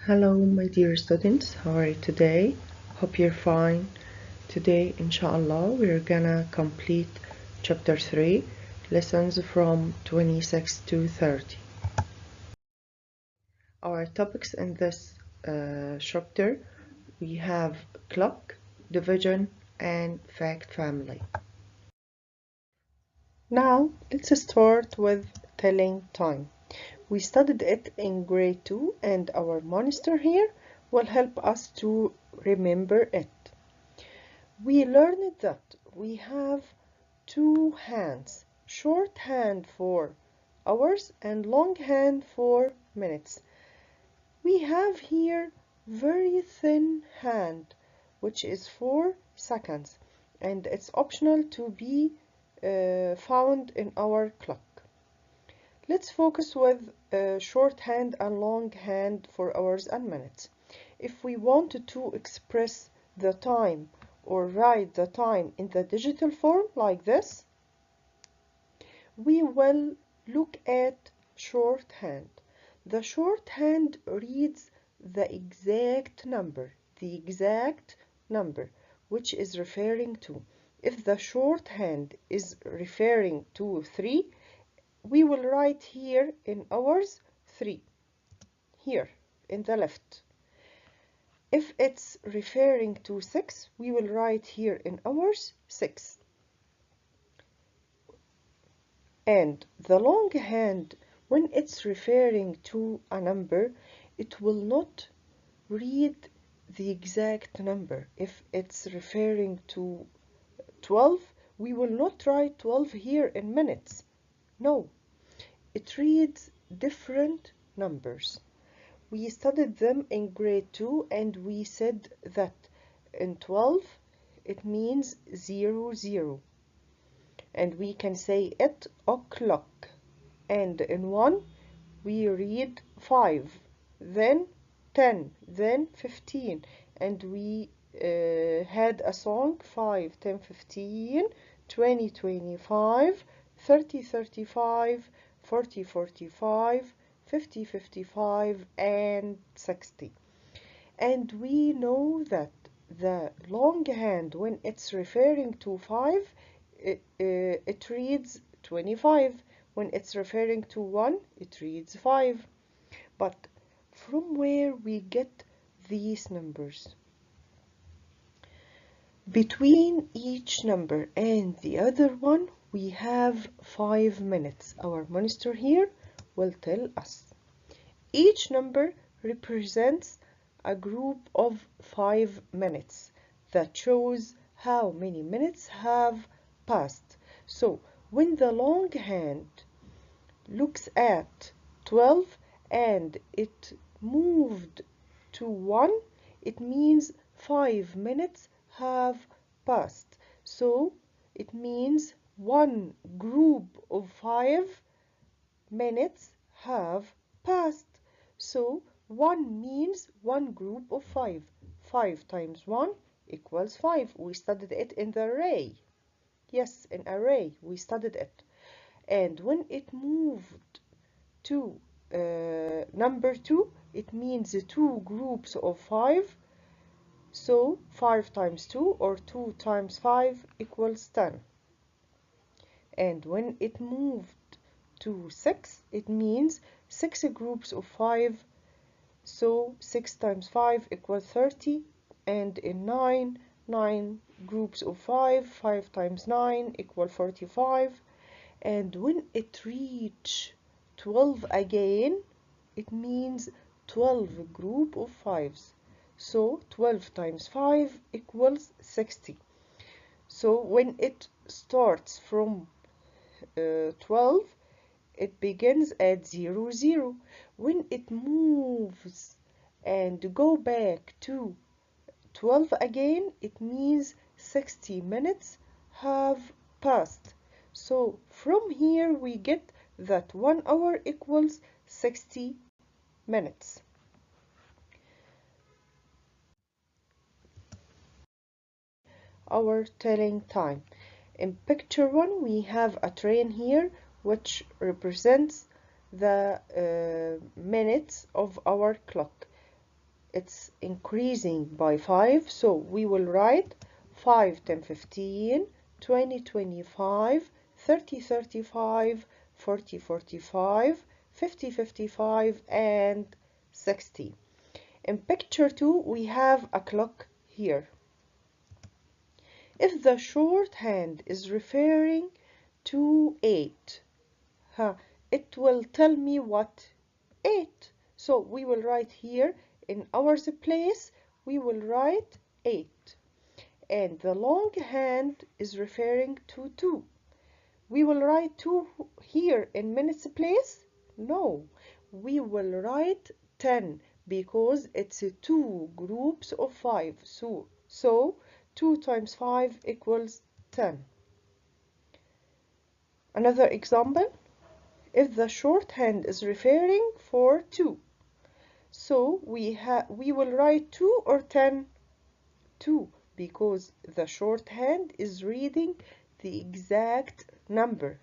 Hello, my dear students. How are you today? Hope you're fine. Today, inshallah, we're gonna complete chapter 3, lessons from 26 to 30. Our topics in this chapter, we have clock, division, and fact family. Now, let's start with telling time. We studied it in grade 2 and our monster here will help us to remember it. We learned that we have two hands, short hand for hours and long hand for minutes. We have here very thin hand, which is for seconds, and it's optional to be found in our clock. Let's focus with short hand and long hand for hours and minutes. If we wanted to express the time or write the time in the digital form like this, we will look at shorthand. The shorthand reads the exact number, which is referring to. If the shorthand is referring to 3, we will write here in hours 3, here in the left. If it's referring to 6, we will write here in hours 6. And the long hand, when it's referring to a number, it will not read the exact number. If it's referring to 12, we will not write 12 here in minutes. No, it reads different numbers. We studied them in grade 2 and we said that in 12 it means 00. And we can say it o'clock. And in 1 we read 5, then 10, then 15. And we had a song 5, 10, 15, 20, 25, 30, 35, 40, 45, 50, 55, and 60. And we know that the long hand, when it's referring to 5, it reads 25. When it's referring to 1, it reads 5. But from where we get these numbers? Between each number and the other one, we have 5 minutes. Our monster here will tell us. Each number represents a group of 5 minutes that shows how many minutes have passed. So when the long hand looks at 12 and it moved to 1, it means 5 minutes have passed. So it means one group of 5 minutes have passed. So 1 means one group of 5. 5 times 1 equals 5. We studied it in the array. Yes, in array we studied it. And when it moved to number 2, it means 2 groups of 5. So 5 times 2 or 2 times 5 equals 10. And when it moved to 6, it means 6 groups of 5. So 6 times 5 equals 30. And in 9, 9 groups of 5. 5 times 9 equals 45. And when it reaches 12 again, it means 12 group of 5s. So 12 times 5 equals 60. So when it starts from 12, it begins at 0, 0. When it moves and go back to 12 again, it means 60 minutes have passed. So from here we get that 1 hour equals 60 minutes. Our telling time. In picture 1 we have a train here which represents the minutes of our clock. it's increasing by 5, so we will write 5, 10, 15, 20, 25, 30, 35, 40, 45, 50, 55, and 60. In picture 2, we have a clock here. If the shorthand is referring to 8, it will tell me what? 8. So we will write here in hours place, we will write 8. And the long hand is referring to 2. We will write 2 here in minutes place? No, we will write 10 because it's 2 groups of 5. So 2 times 5 equals 10. Another example, if the shorthand is referring for 2, so we will write 2 or 10? 2, because the shorthand is reading the exact number.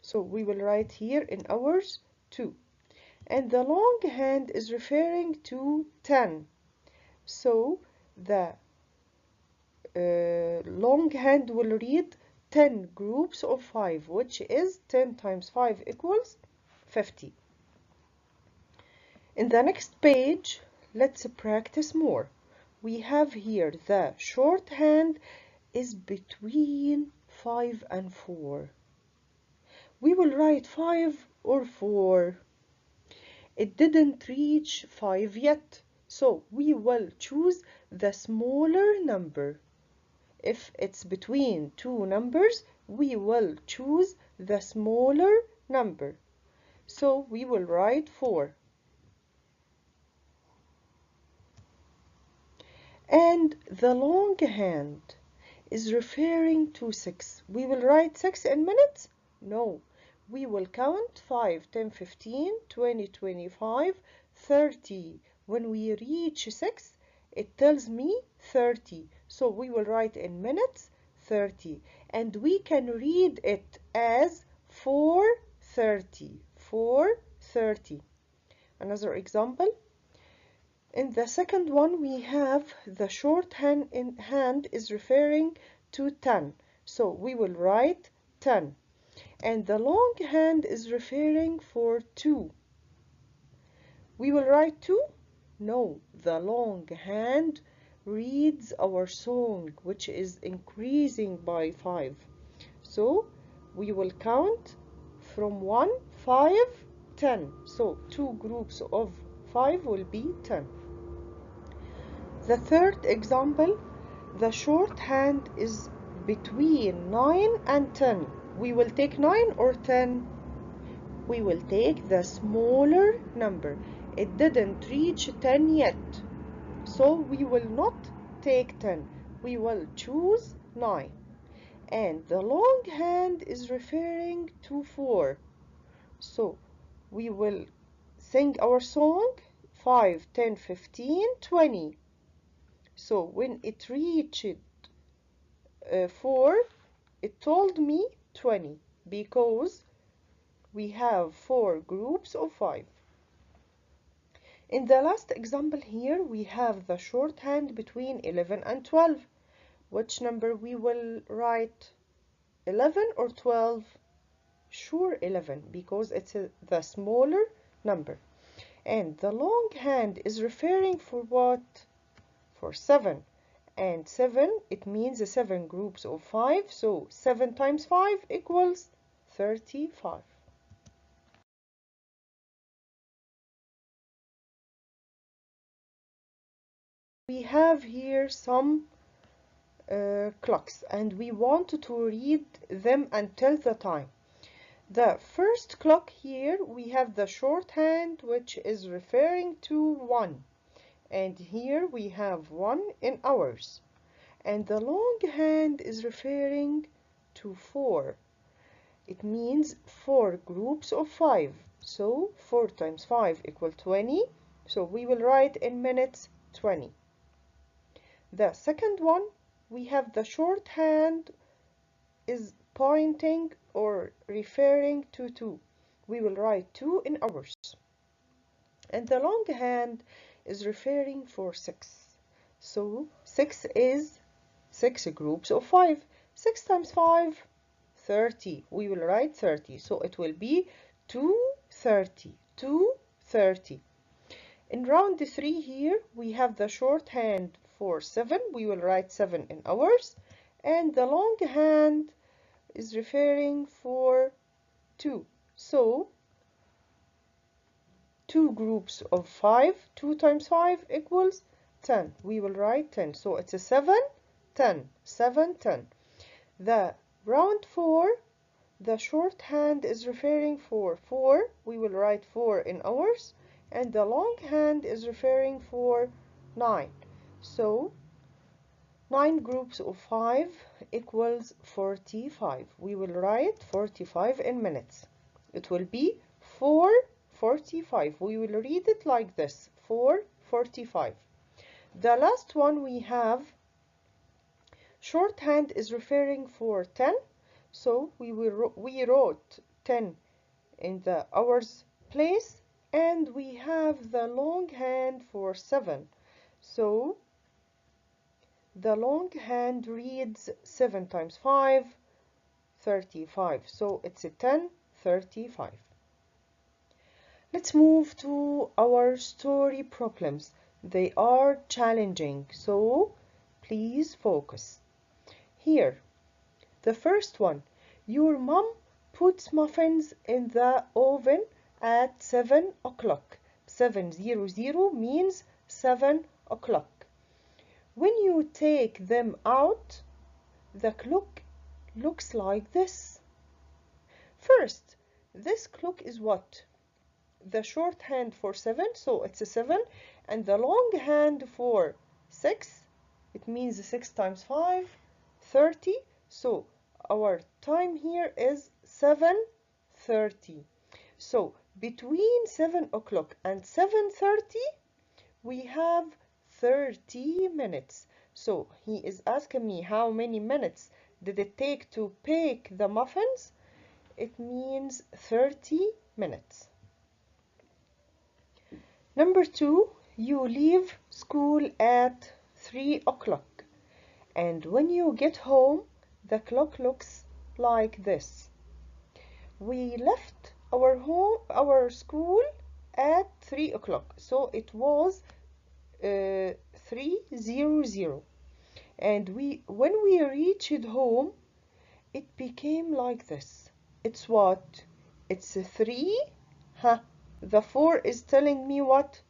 So we will write here in hours 2. And the long hand is referring to 10. So the long hand will read 10 groups of 5, which is 10 times 5 equals 50. In the next page, let's practice more. We have here the shorthand is between 5 and 4. We will write 5 or 4. It didn't reach 5 yet, so we will choose the smaller number. If it's between two numbers, we will choose the smaller number. So we will write 4. And the long hand is referring to 6. We will write 6 in minutes? No. We will count 5, 10, 15, 20, 25, 30. When we reach 6, it tells me 30. So we will write in minutes 30. And we can read it as 430. 430. Another example. In the second one, we have the shorthand is referring to 10. So we will write 10. And the long hand is referring for 2. We will write 2? No, the long hand reads our song, which is increasing by 5. So we will count from 1, 5, 10. So 2 groups of 5 will be 10. The third example, the shorthand is between 9 and 10. We will take 9 or 10? We will take the smaller number. It didn't reach 10 yet. So we will not take 10. We will choose 9. And the long hand is referring to 4. So we will sing our song 5, 10, 15, 20. So when it reached 4, it told me 20 because we have 4 groups of 5. In the last example here, we have the shorthand between 11 and 12. Which number we will write? 11 or 12? Sure, 11 because it's the smaller number. And the long hand is referring for what? For 7. And 7, it means 7 groups of 5. So 7 times 5 equals 35. We have here some clocks and we want to read them and tell the time. The first clock here, we have the shorthand which is referring to 1. And here we have 1 in hours. And the long hand is referring to 4. It means 4 groups of 5. So 4 times 5 equals 20. So we will write in minutes 20. The second one, we have the shorthand is pointing or referring to 2. We will write 2 in hours. And the long hand is referring for 6. So 6 is 6 groups of 5. 6 times 5, 30. We will write 30. So it will be 230. 230. In round 3 here, we have the shorthand for 7. We will write 7 in hours. And the long hand is referring for 2. So 2 groups of 5. 2 times 5 equals 10. We will write 10. So it's a 7, 10. 7, 10. The round 4, the shorthand is referring for 4. We will write 4 in hours. And the long hand is referring for 9. So 9 groups of 5 equals 45. We will write 45 in minutes. It will be 4:45. We will read it like this, 4:45. The last one we have, shorthand is referring for 10. So we wrote 10 in the hours place, and we have the long hand for 7. So the long hand reads 7 times 5, 35. So it's a 10:35. Let's move to our story problems. They are challenging, so please focus. Here, the first one. Your mom puts muffins in the oven at 7 o'clock. 7:00 means 7 o'clock. When you take them out, the clock looks like this. First, this clock is what? The shorthand for 7, so it's a 7, and the long hand for 6, it means 6 times 5, 30. So our time here is 7:30. So between 7 o'clock and 7:30, we have 30 minutes. So he is asking me how many minutes did it take to bake the muffins? It means 30 minutes. Number 2, you leave school at 3 o'clock. And when you get home, the clock looks like this. We left our school at 3 o'clock. So it was 3:00. And when we reached home, it became like this. It's what? It's a 3. The 4 is telling me what?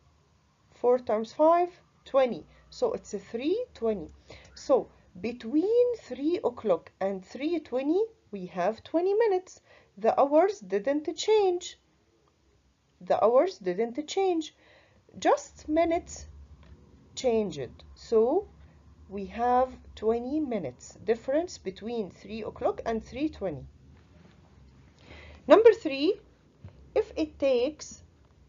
4 times 5, 20. So it's a 3:20. So between 3 o'clock and 3:20, we have 20 minutes. The hours didn't change. The hours didn't change. Just minutes changed. So we have 20 minutes difference between 3 o'clock and 3:20. Number 3, if it takes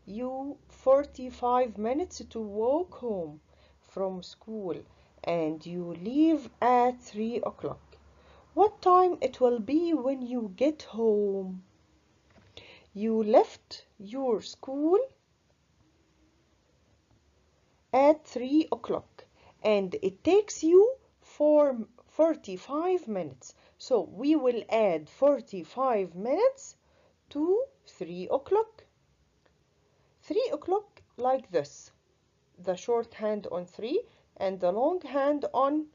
you 45 minutes to walk home from school and you leave at 3 o'clock, what time it will be when you get home? You left your school at 3 o'clock and it takes you 45 minutes. So we will add 45 minutes to 3 o'clock. 3 o'clock like this. The short hand on 3 and the long hand on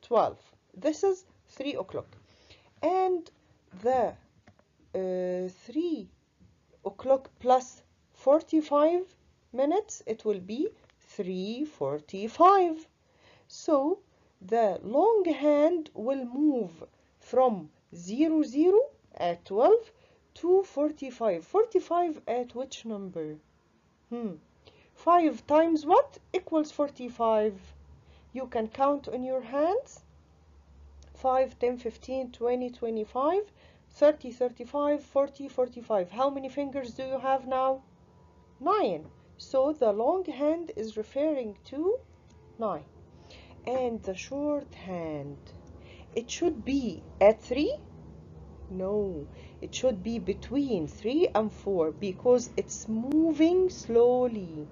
12. This is 3 o'clock. And the 3 o'clock plus 45 minutes, it will be 3:45. So the long hand will move from 00 at 12 to 45. 45 at which number? 5 times what equals 45? You can count on your hands. 5, 10, 15, 20, 25, 30, 35, 40, 45. How many fingers do you have now? 9. So the long hand is referring to 9. And the short hand, it should be at 3? No, it should be between 3 and 4 because it's moving slowly.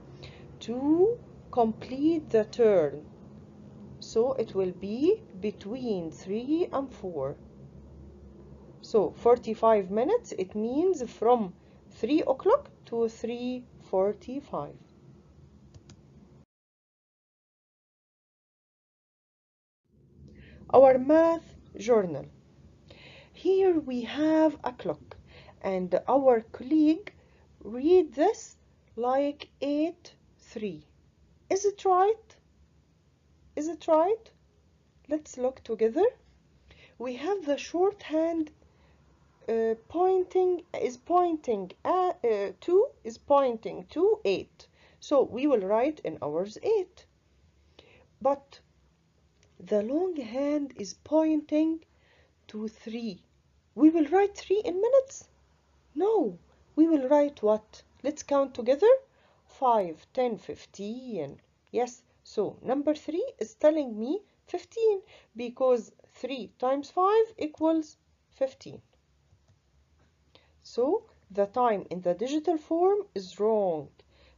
2, complete the turn. So it will be between 3 and 4. So 45 minutes, it means from 3 o'clock to 3:45. Our math journal. Here we have a clock, and our colleague read this like 8:3. Is it right? Is it right? Let's look together. We have the shorthand pointing to 8. So we will write in ours 8. But the long hand is pointing to 3. We will write 3 in minutes? No, we will write what? Let's count together. 5, 10, 15. Yes, so number 3 is telling me 15 because 3 times 5 equals 15. So the time in the digital form is wrong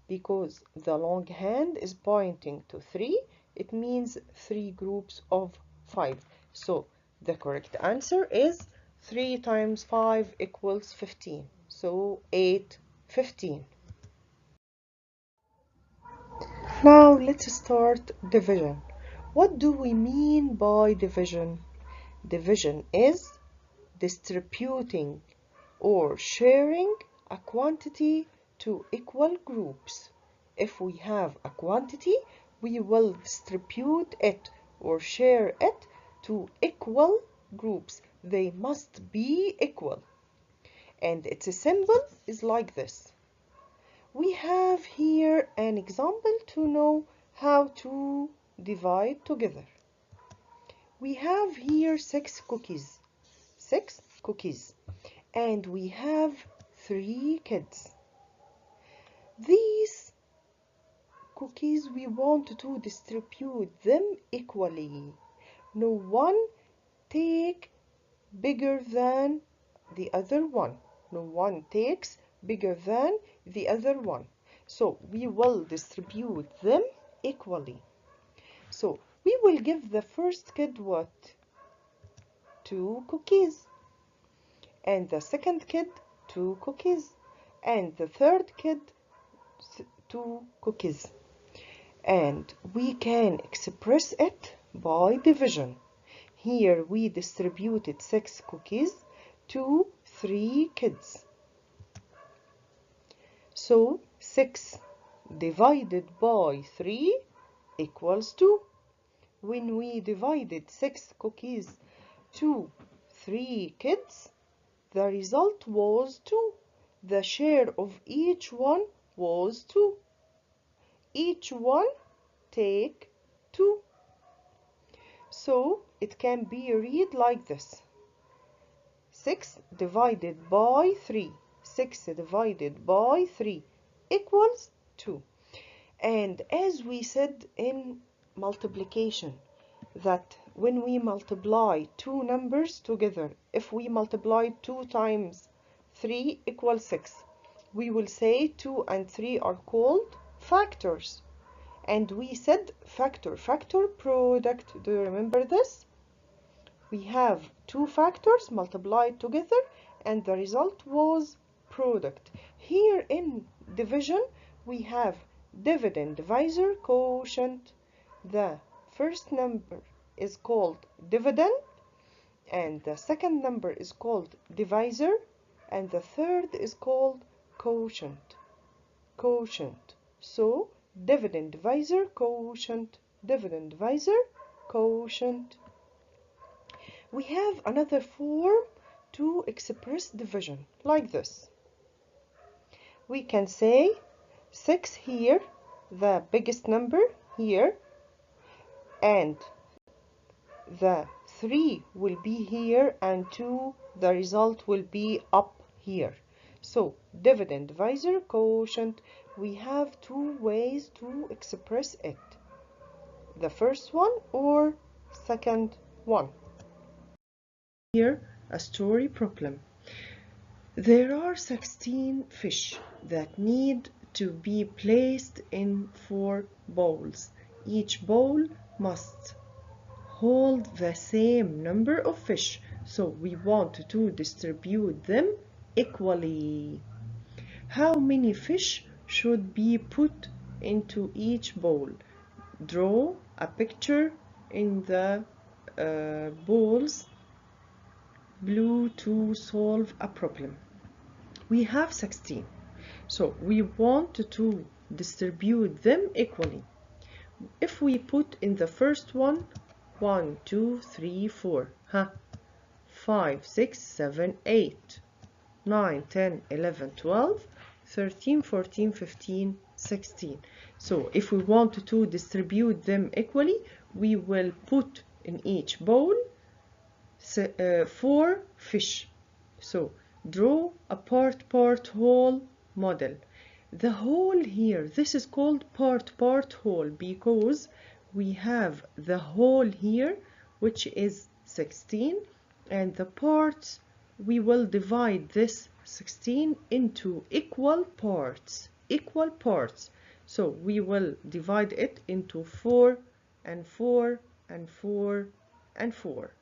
because the long hand is pointing to 3. It means 3 groups of 5. So the correct answer is 3 times 5 equals 15. So 8:15. Now let's start division. What do we mean by division? Division is distributing or sharing a quantity to equal groups. If we have a quantity, we will distribute it or share it to equal groups. They must be equal. And its symbol is like this. We have here an example to know how to divide together. We have here 6 cookies. 6 cookies. And we have 3 kids. These cookies, we want to distribute them equally. No one take bigger than the other one. No one takes bigger than the other one. So we will distribute them equally. So we will give the first kid what? 2 cookies. And the second kid 2 cookies. And the third kid 2 cookies. And we can express it by division. Here we distributed 6 cookies to 3 kids. So 6 divided by 3 equals 2. When we divided 6 cookies to 3 kids, the result was 2. The share of each one was 2. Each one take 2. So it can be read like this. 6 divided by 3. 6 divided by 3 equals 2. And as we said in multiplication, that when we multiply two numbers together, if we multiply 2 times 3 equals 6, we will say 2 and 3 are called factors. And we said factor product. Do you remember this? We have 2 factors multiplied together and the result was product. Here in division we have dividend, divisor, quotient. The first number is called dividend and the second number is called divisor and the third is called quotient. So dividend, divisor, quotient, dividend, divisor, quotient. We have another form to express division like this. We can say 6 here, the biggest number here, and the 3 will be here and 2, the result will be up here. So dividend, divisor, quotient, we have 2 ways to express it. The first one or second one. Here a story problem. There are 16 fish that need to be placed in 4 bowls. Each bowl must hold the same number of fish, so we want to distribute them equally. How many fish should be put into each bowl? Draw a picture in the bowls below to solve a problem. We have 16, so we want to distribute them equally. If we put in the first one 1, 2, 3, 4, 5, 6, 7, 8, 9, 10, 11, 12, 13, 14, 15, 16. So if we want to distribute them equally, we will put in each bowl 4 fish. So draw a part whole model. The hole here, this is called part hole because we have the hole here, which is 16, and the parts, we will divide this 16 into equal parts. So we will divide it into 4 and 4 and 4 and 4.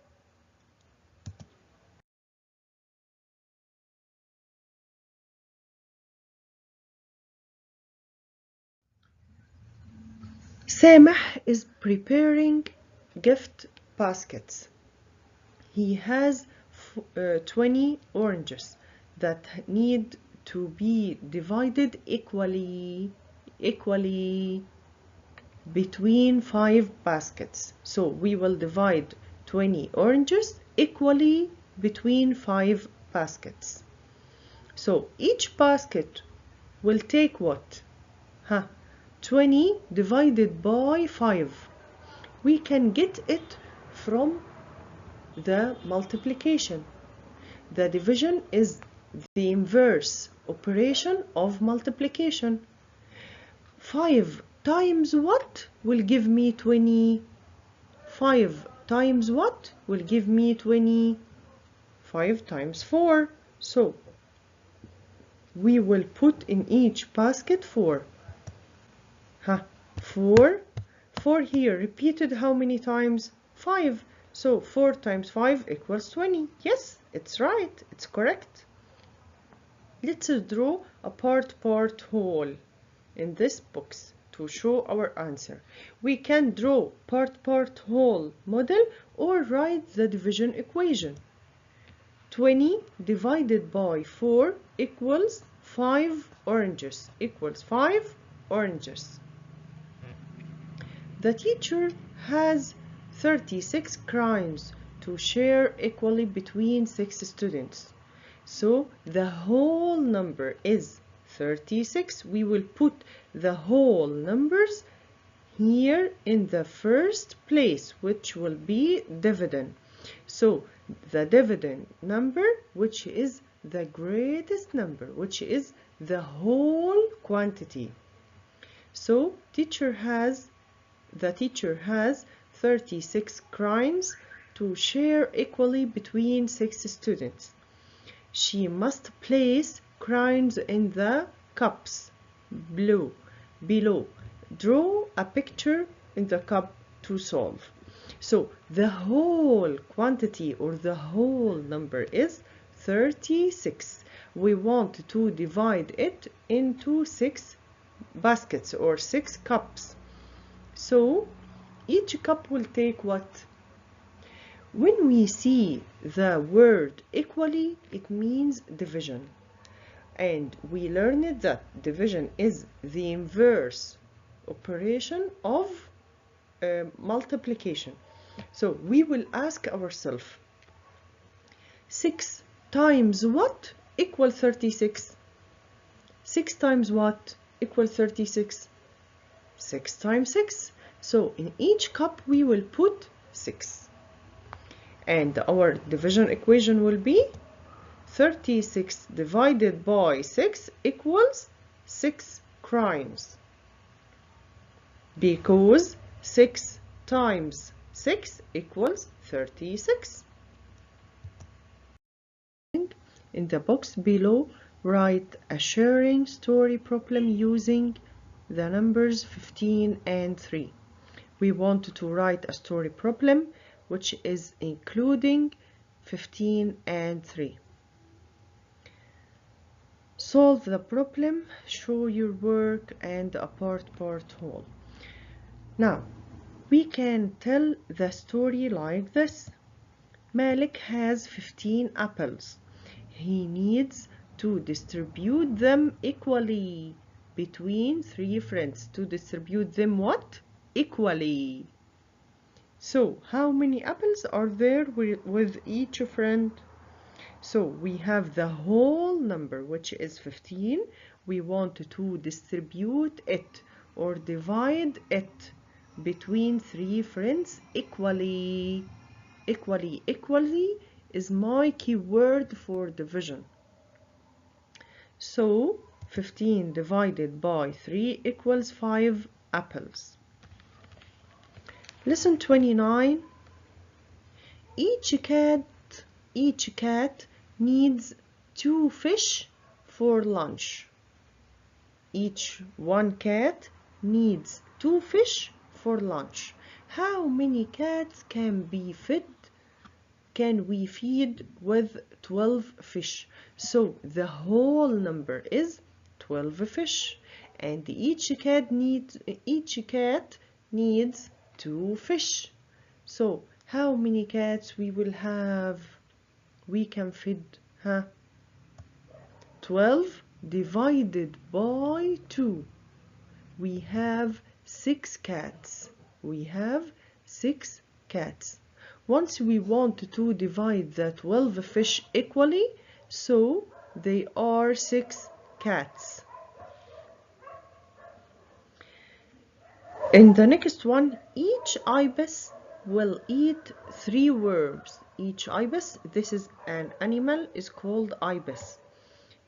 Samah is preparing gift baskets. He has 20 oranges that need to be divided equally between 5 baskets. So we will divide 20 oranges equally between 5 baskets. So each basket will take what? 20 divided by 5. We can get it from the multiplication. The division is the inverse operation of multiplication. 5 times what will give me 20? 5 times what will give me 20? 5 times 4. So we will put in each basket 4. 4 here repeated how many times? 5. So 4 times 5 equals 20. Yes, it's right, it's correct. Let's draw a part whole in this box to show our answer. We can draw part whole model or write the division equation. 20 divided by 4 equals 5 oranges. The teacher has 36 crayons to share equally between 6 students. So the whole number is 36. We will put the whole numbers here in the first place, which will be dividend. So the dividend number, which is the greatest number, which is the whole quantity. So the teacher has 36 crayons to share equally between 6 students. She must place crayons in the cups below. Draw a picture in the cup to solve. So the whole quantity or the whole number is 36. We want to divide it into 6 baskets or 6 cups. So each cup will take what? When we see the word equally, it means division. And we learned that division is the inverse operation of multiplication. So we will ask ourselves, 6 times what equal 36? 6 times what equal 36? 6 times 6. So in each cup we will put 6. And our division equation will be 36 divided by 6 equals 6 crayons. Because 6 times 6 equals 36. In the box below, write a sharing story problem using the numbers 15 and 3. We want to write a story problem which is including 15 and 3. Solve the problem, show your work, and a part whole. Now, we can tell the story like this. Malik has 15 apples. He needs to distribute them equally between 3 friends. To distribute them what? Equally. So, how many apples are there with each friend? So, we have the whole number, which is 15. We want to distribute it or divide it between 3 friends equally. Equally is my keyword for division. So 15 divided by 3 equals 5 apples. Lesson 29. Each cat needs 2 fish for lunch. Each one cat needs 2 fish for lunch. How many cats can we feed with 12 fish? So the whole number is 12 fish, and each cat needs 2 fish. So how many cats we will have? We can feed 12 divided by 2. We have 6 cats. We have 6 cats. Once we want to divide the 12 fish equally, so they are 6 cats. In the next one, each ibis will eat 3 worms. Each ibis, this is an animal, is called ibis.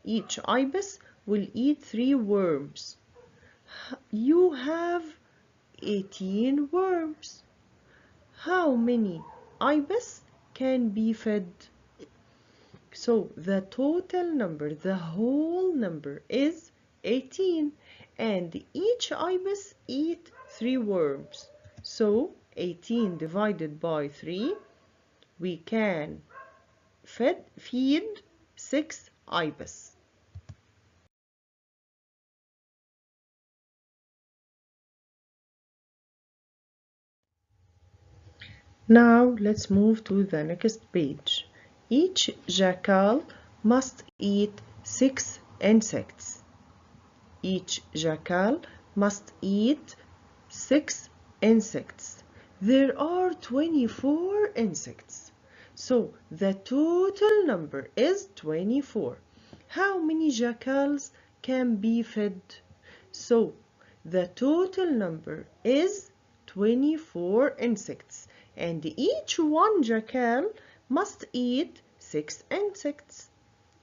Each ibis will eat 3 worms. You have 18 worms. How many ibis can be fed? So the total number, the whole number is 18, and each ibis eat 3 worms. So 18 divided by 3, we can feed 6 ibis. Now let's move to the next page. Each jackal must eat 6 insects. Each jackal must eat 6 insects. There are 24 insects. So the total number is 24. How many jackals can be fed? So the total number is 24 insects, and each one jackal must eat 6 insects.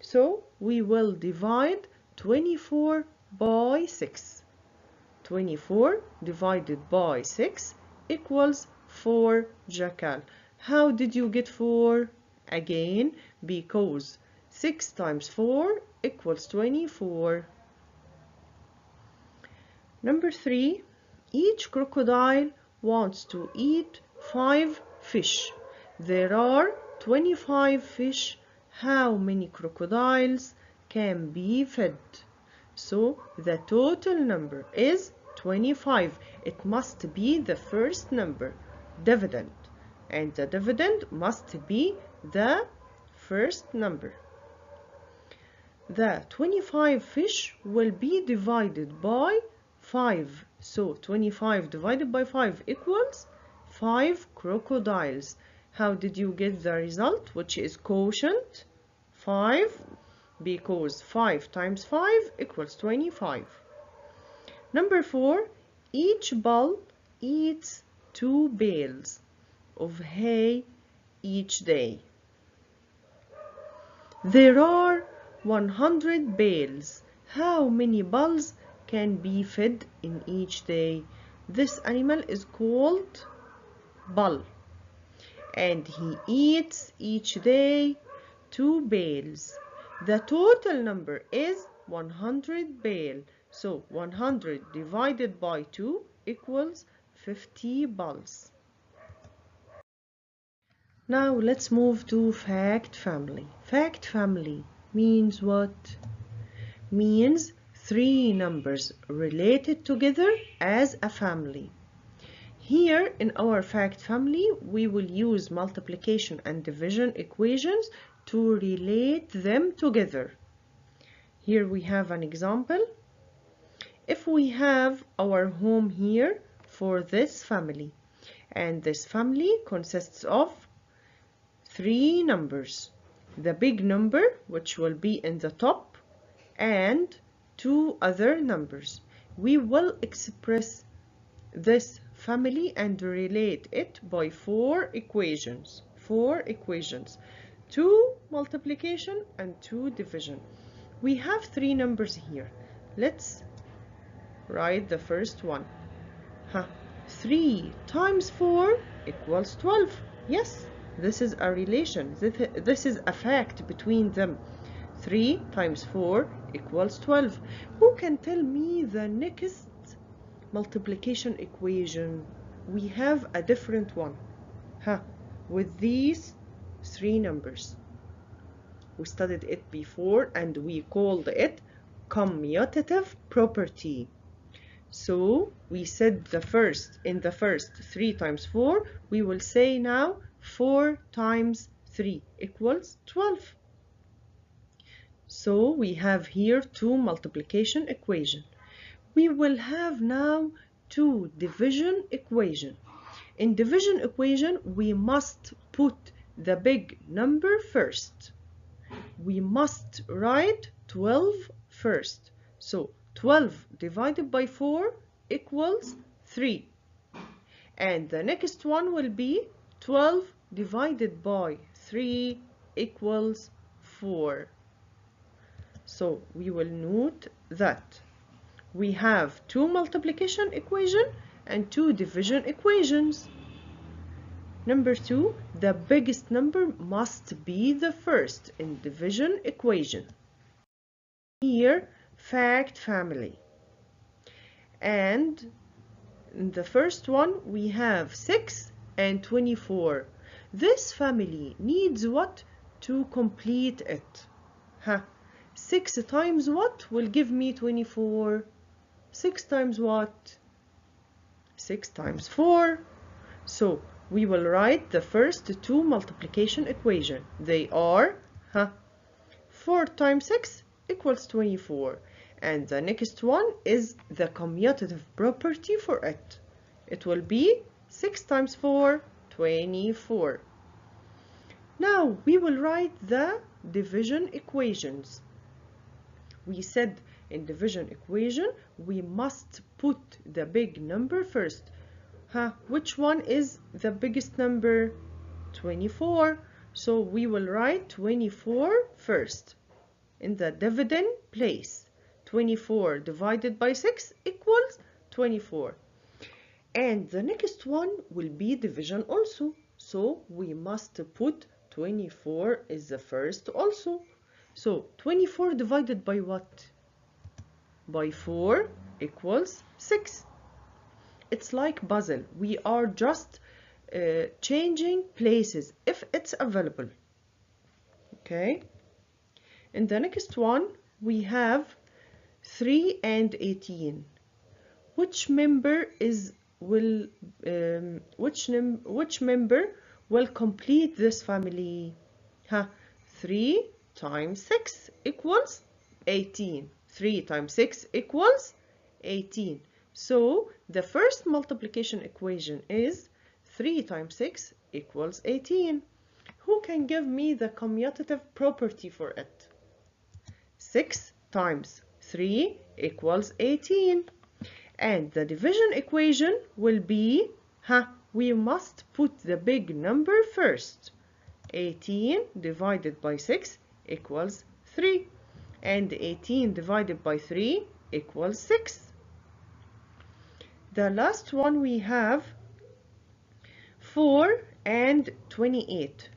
So we will divide 24 by 6. 24 divided by 6 equals 4 jackal. How did you get 4? Again, because 6 times 4 equals 24. Number 3, each crocodile wants to eat 5 fish. There are 25 fish. How many crocodiles can be fed? So the total number is 25. It must be the first number, dividend, and the dividend must be the first number. The 25 fish will be divided by 5. So 25 divided by 5 equals 5 crocodiles. How did you get the result, which is quotient 5? Because 5 times 5 equals 25. Number 4, each bull eats 2 bales of hay each day. There are 100 bales. How many bulls can be fed in each day? This animal is called bull, and he eats each day 2 bales. The total number is 100 bale. So 100 divided by 2 equals 50 balls. Now let's move to fact family. Fact family means what? Means three numbers related together as a family. Here in our fact family, we will use multiplication and division equations to relate them together. Here we have an example. If we have our home here for this family, and this family consists of three numbers. The big number, which will be in the top, and two other numbers. We will express this family and relate it by four equations. Two multiplication and two division. We have three numbers here. Let's write the first one. 3 times 4 equals 12. Yes, this is a relation. This is a fact between them. 3 times 4 equals 12. Who can tell me the next multiplication equation? We have a different one. With these three numbers. We studied it before and we called it commutative property. So we said in the first 3 times 4, we will say now 4 times 3 equals 12. So we have here two multiplication equation. We will have now two division equation. In division equation, we must put the big number first. We must write 12 first. So 12 divided by 4 equals 3. And the next one will be 12 divided by 3 equals 4. So we will note that we have two multiplication equation and two division equations. Number 2, the biggest number must be the first in division equation. Here, fact family. And in the first one, we have 6 and 24. This family needs what to complete it? 6 times what will give me 24? 6 times what? 6 times 4. So we will write the first two multiplication equation. They are 4 times 6 equals 24. And the next one is the commutative property for it. It will be 6 times 4, 24. Now we will write the division equations. We said in division equation, we must put the big number first. Which one is the biggest number? 24. So we will write 24 first in the dividend place. 24 divided by 6 equals 24. And the next one will be division also. So we must put 24 is the first also. So 24 divided by what? By 4 equals 6. It's like puzzle. We are just changing places if it's available. Okay. In the next one, we have 3 and 18. Which member will complete this family? 3 times 6 equals 18. 3 times 6 equals 18. So the first multiplication equation is 3 times 6 equals 18. Who can give me the commutative property for it? 6 times 3 equals 18. And the division equation will be, we must put the big number first. 18 divided by 6 equals 3. And 18 divided by 3 equals 6. The last one we have 4 and 28.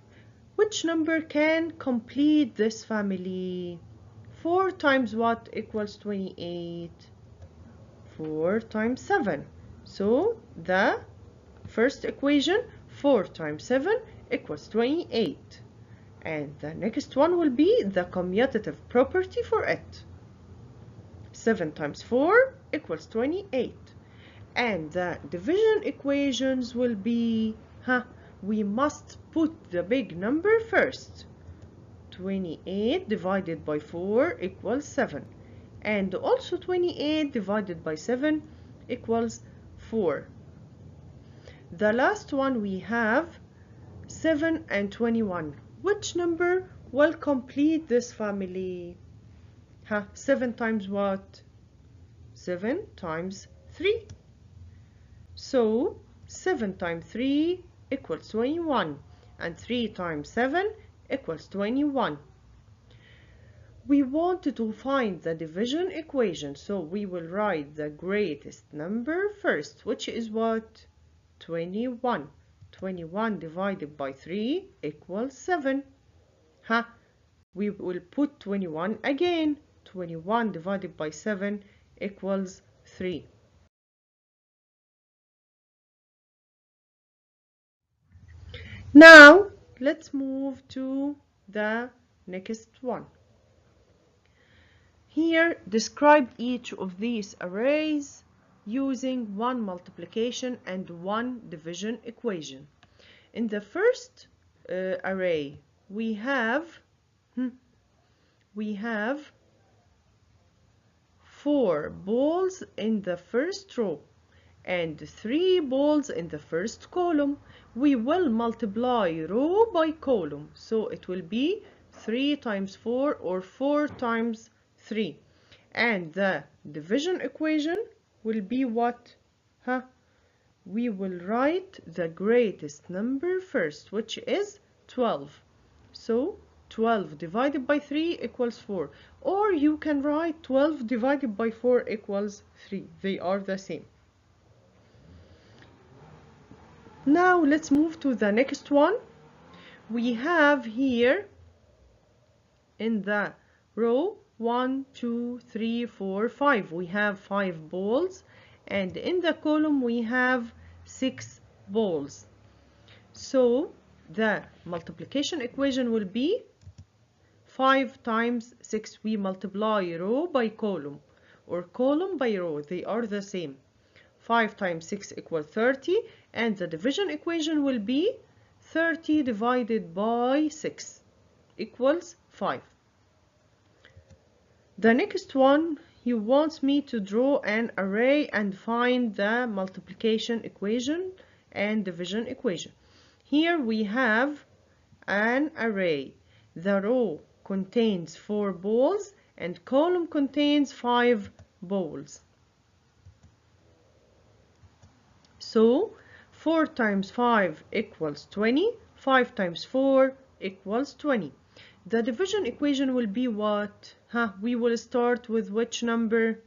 which number can complete this family? 4 times what equals 28? 4 times 7. So the first equation, 4 times 7 equals 28. And the next one will be the commutative property for it. 7 times 4 equals 28. And the division equations will be, we must put the big number first. 28 divided by 4 equals 7. And also 28 divided by 7 equals 4. The last one we have 7 and 21. Which number will complete this family? 7 times what? 7 times 3. So 7 times 3 equals 21, and 3 times 7 equals 21. We wanted to find the division equation, so we will write the greatest number first, which is what? 21. 21 divided by 3 equals 7. We will put 21 again. 21 divided by 7 equals 3. Now, let's move to the next one. Here, describe each of these arrays using one multiplication and one division equation. In the first array, we have 4 balls in the first row and 3 balls in the first column. We will multiply row by column, so it will be 3 times 4 or 4 times 3. And the division equation will be what? We will write the greatest number first, which is 12. So 12 divided by 3 equals 4. Or you can write 12 divided by 4 equals 3. They are the same. Now let's move to the next one. We have here in the row 1, 2, 3, 4, 5. We have 5 balls, and in the column we have 6 balls. So the multiplication equation will be 5 times 6. We multiply row by column or column by row. They are the same. 5 times 6 equals 30, and the division equation will be 30 divided by 6 equals 5. The next one, he wants me to draw an array and find the multiplication equation and division equation. Here we have an array. The row contains 4 balls and column contains 5 balls. So 4 times 5 equals 20. 5 times 4 equals 20. The division equation will be what? We will start with which number?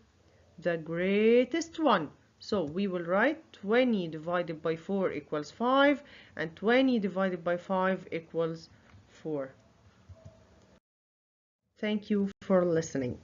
The greatest one. So we will write 20 divided by 4 equals 5, and 20 divided by 5 equals 4. Thank you for listening.